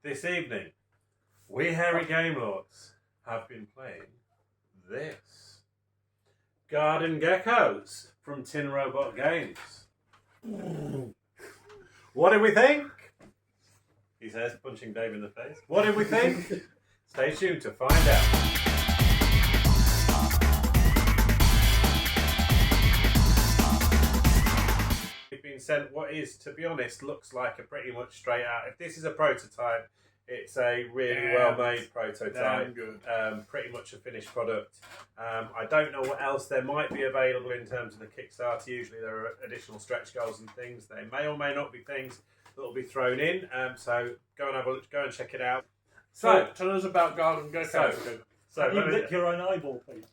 This evening, we hairy game lords have been playing this. Garden Geckos from Tin Robot Games. What did we think? He says, punching Dave in the face. What did we think? Stay tuned to find out. We've been sent what is, to be honest, looks like a pretty much straight out. If this is a prototype, it's a really well-made prototype. Good. Pretty much a finished product. I don't know what else there might be available in terms of the Kickstarter. Usually there are additional stretch goals and things. They may or may not be things that will be thrown in. So go and have a look. Go and check it out. So tell us about Garden Geckos. So you lick your own eyeball, please.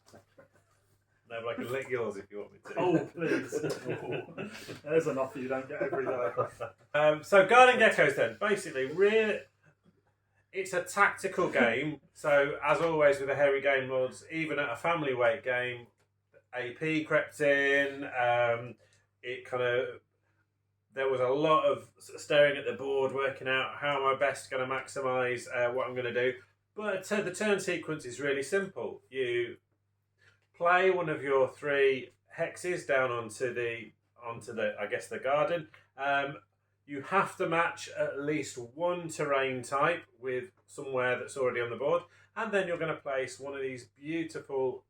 No, but I can lick yours if you want me to. Oh, please. There's an offer you don't get every day. So Garden Geckos then, basically, really, it's a tactical game. So as always with the hairy game lords, even at a family weight game, AP crept in. There was a lot of staring at the board, working out how am I best going to maximise what I'm going to do. But the turn sequence is really simple. You play one of your three hexes down onto the I guess the garden. You have to match at least one terrain type with somewhere that's already on the board, and then you're going to place one of these beautiful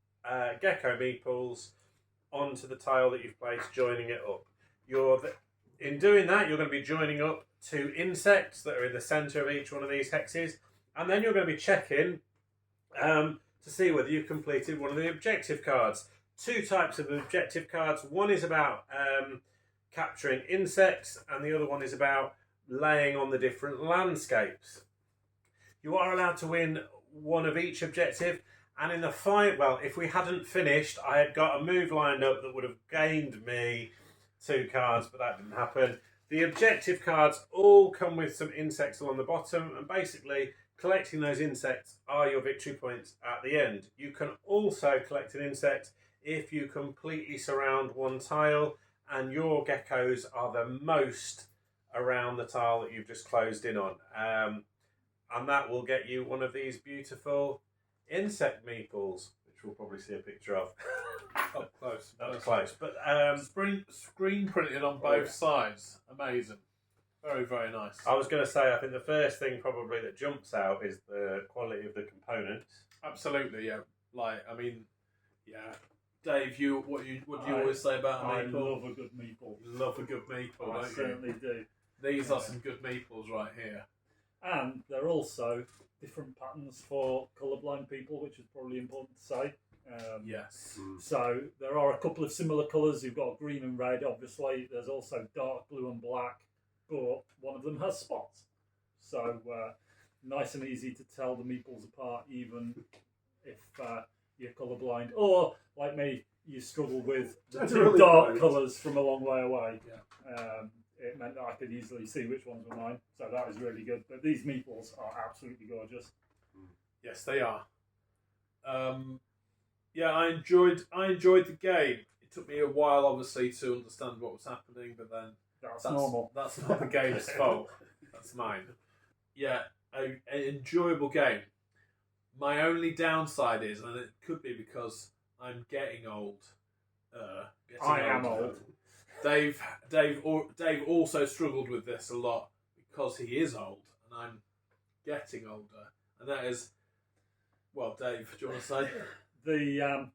gecko meeples onto the tile that you've placed, joining it up. In doing that, you're going to be joining up two insects that are in the centre of each one of these hexes, and then you're going to be checking to see whether you've completed one of the objective cards. Two types of objective cards. One is about capturing insects, and the other one is about laying on the different landscapes. You are allowed to win one of each objective, and in the fight, well, if we hadn't finished, I had got a move lined up that would have gained me 2 cards, but that didn't happen. The objective cards all come with some insects along the bottom, and basically collecting those insects are your victory points at the end. You can also collect an insect if you completely surround one tile and your geckos are the most around the tile that you've just closed in on. And that will get you one of these beautiful insect meeples, which we'll probably see a picture of. Up close. Up close. But screen printed on both sides. Amazing. Very, very nice. I was going to say, I think the first thing probably that jumps out is the quality of the components. Absolutely, yeah. Dave, what do you always say about a I meeple? love a good meeple. You love a good meeple, I don't certainly do. These are some good meeples right here. And they're also different patterns for colourblind people, which is probably important to say. Yes. So there are a couple of similar colours. You've got green and red, obviously. There's also dark blue and black, but one of them has spots. So nice and easy to tell the meeples apart, even if you're colourblind. Or, like me, you struggle with the two dark colours from a long way away. Yeah. It meant that I could easily see which ones were mine. So that was really good. But these meeples are absolutely gorgeous. Yes, they are. I enjoyed the game. It took me a while, obviously, to understand what was happening, but then That's normal. That's not the game's fault. That's mine. Yeah, an enjoyable game. My only downside is, and it could be because I'm getting old. I am old. Dave also struggled with this a lot because he is old, and I'm getting older. And that is, well, Dave, do you want to say? The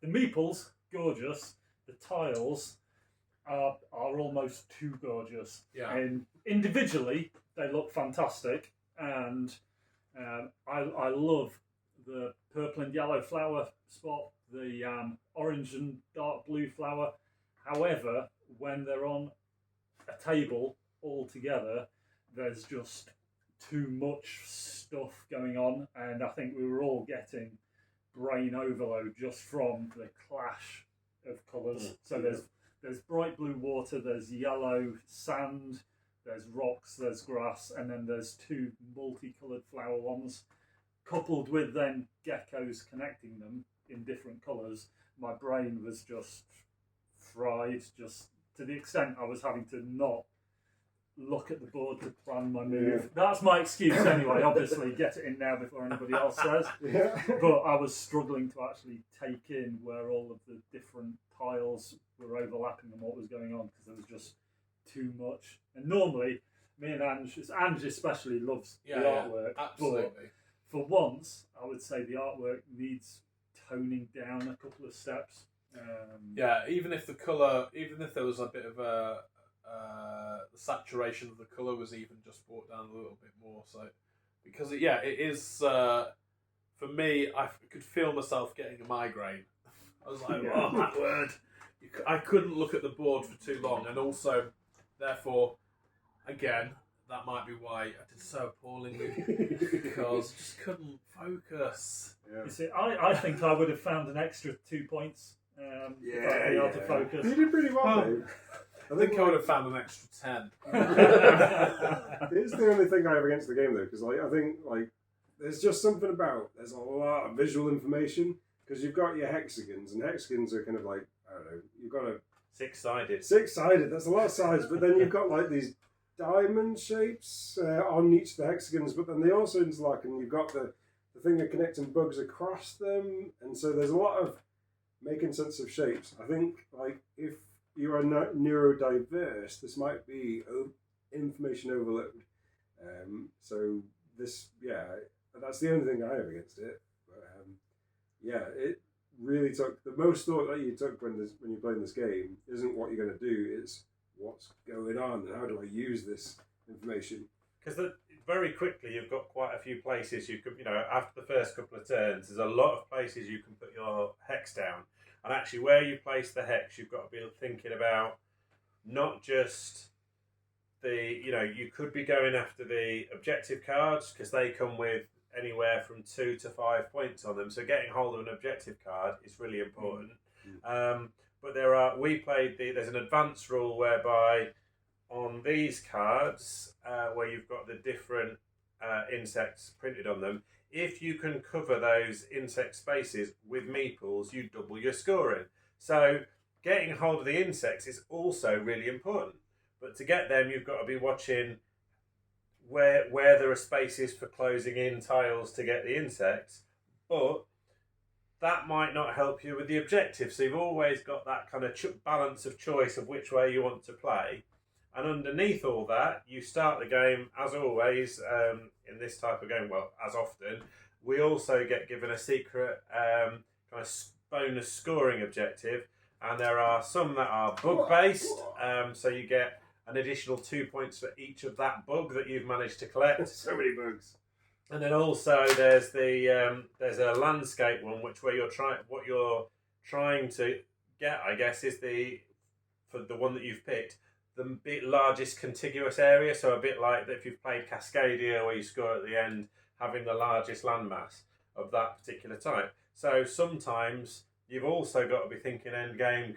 meeples, gorgeous. The tiles are almost too gorgeous. Yeah. And individually, they look fantastic. And I love the purple and yellow flower spot, the orange and dark blue flower. However, when they're on a table all together, there's just too much stuff going on, and I think we were all getting brain overload just from the clash of colours. So there's bright blue water, there's yellow sand, there's rocks, there's grass, and then there's 2 multicoloured flower ones, coupled with then geckos connecting them in different colours. My brain was just fried, just to the extent I was having to not look at the board to plan my move. That's my excuse anyway. Obviously, get it in now before anybody else says. Yeah. But I was struggling to actually take in where all of the different tiles were overlapping and what was going on because there was just too much. And normally, me and Ange especially loves the artwork. Absolutely. But for once, I would say the artwork needs toning down a couple of steps. Even if there was a bit of the saturation of the colour was even just brought down a little bit more. So, because it is for me, I could feel myself getting a migraine. I was like, oh, that word. I couldn't look at the board for too long, and also, therefore, again, that might be why I did so appallingly because I just couldn't focus. Yeah. You see, I think I would have found an extra 2 points. If I'd been able to focus. You did pretty well, Dave. I think I would have found an extra 10. It's the only thing I have against the game, though, because I think there's just something about there's a lot of visual information because you've got your hexagons, and hexagons are kind of like, I don't know, you've got a six-sided. That's a lot of sides, but then you've got like these diamond shapes on each of the hexagons, but then they also interlock, and you've got the thing of connecting bugs across them, and so there's a lot of making sense of shapes. I think if you are neurodiverse, this might be information overload. So this, that's the only thing I have against it. But, it really took the most thought that you took when you're playing this game isn't what you're going to do, it's what's going on and how do I use this information. Because very quickly you've got quite a few places you could, after the first couple of turns, there's a lot of places you can put your hex down. And actually where you place the hex, you've got to be thinking about not just you could be going after the objective cards because they come with anywhere from 2 to 5 points on them. So getting hold of an objective card is really important. But there's an advanced rule whereby on these cards where you've got the different insects printed on them, if you can cover those insect spaces with meeples, you double your scoring. So getting hold of the insects is also really important. But to get them, you've got to be watching where there are spaces for closing in tiles to get the insects. But that might not help you with the objective. So you've always got that kind of balance of choice of which way you want to play. And underneath all that, you start the game, as always, in this type of game, well, as often, we also get given a secret kind of bonus scoring objective. And there are some that are bug-based, so you get an additional 2 points for each of that bug that you've managed to collect. So many bugs. And then also there's there's a landscape one, what you're trying to get, I guess, is for the one that you've picked, the largest contiguous area, so a bit like that if you've played Cascadia where you score at the end, having the largest landmass of that particular type. So sometimes you've also got to be thinking end game,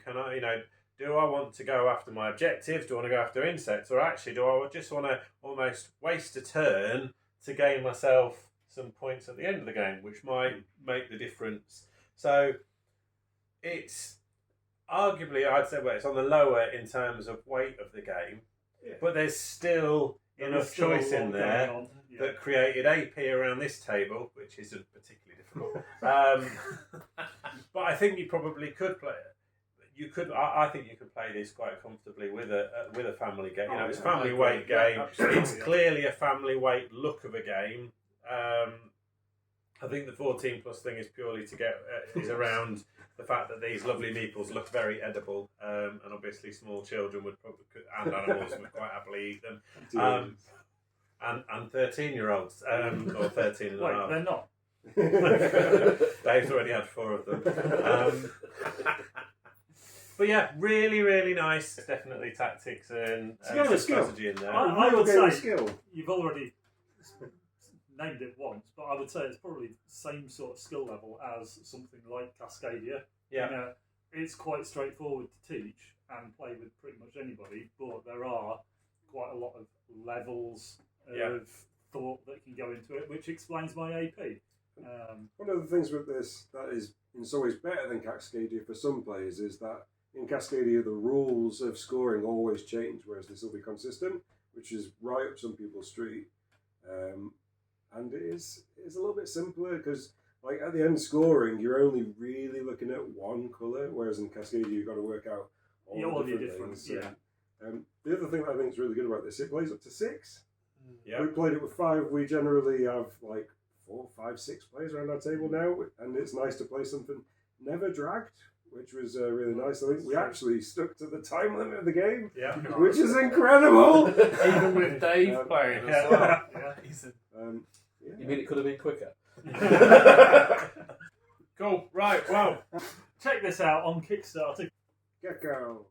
do I want to go after my objectives, do I want to go after insects, or actually do I just want to almost waste a turn to gain myself some points at the end of the game, which might make the difference. So it's arguably, I'd say, it's on the lower in terms of weight of the game, but there's still enough choice in there that created AP around this table, which isn't particularly difficult. But I think you probably could play it. I think you could play this quite comfortably with a family game. It's a family weight game. It's clearly a family weight look of a game. I think the 14 plus thing is purely is around the fact that these lovely meeples look very edible, and obviously small children and animals would quite happily eat them, and 13-year-olds or 13 and a half. They're not. Dave's already had 4 of them. But yeah, really, really nice. There's definitely tactics and strategy in there. I would say you've already named it once, but I would say it's probably the same sort of skill level as something like Cascadia. Yeah. It's quite straightforward to teach and play with pretty much anybody, but there are quite a lot of levels of thought that can go into it, which explains my AP. One of the things with this that is in some ways better than Cascadia for some players is that in Cascadia the rules of scoring always change, whereas this will be consistent. which is right up some people's street. And it's a little bit simpler because, like, at the end scoring, you're only really looking at one colour, whereas in Cascadia you've got to work out all the different things. Yeah. The other thing that I think is really good about this, it plays up to 6. Yeah. We played it with 5. We generally have like 4, 5, 6 players around our table now, and it's nice to play something never dragged, which was really nice. I think we actually stuck to the time limit of the game, Yeah. which is incredible. Even with Dave playing as well. Yeah. You mean it could have been quicker? Cool. Right. Well. Check this out on Kickstarter. Gecko.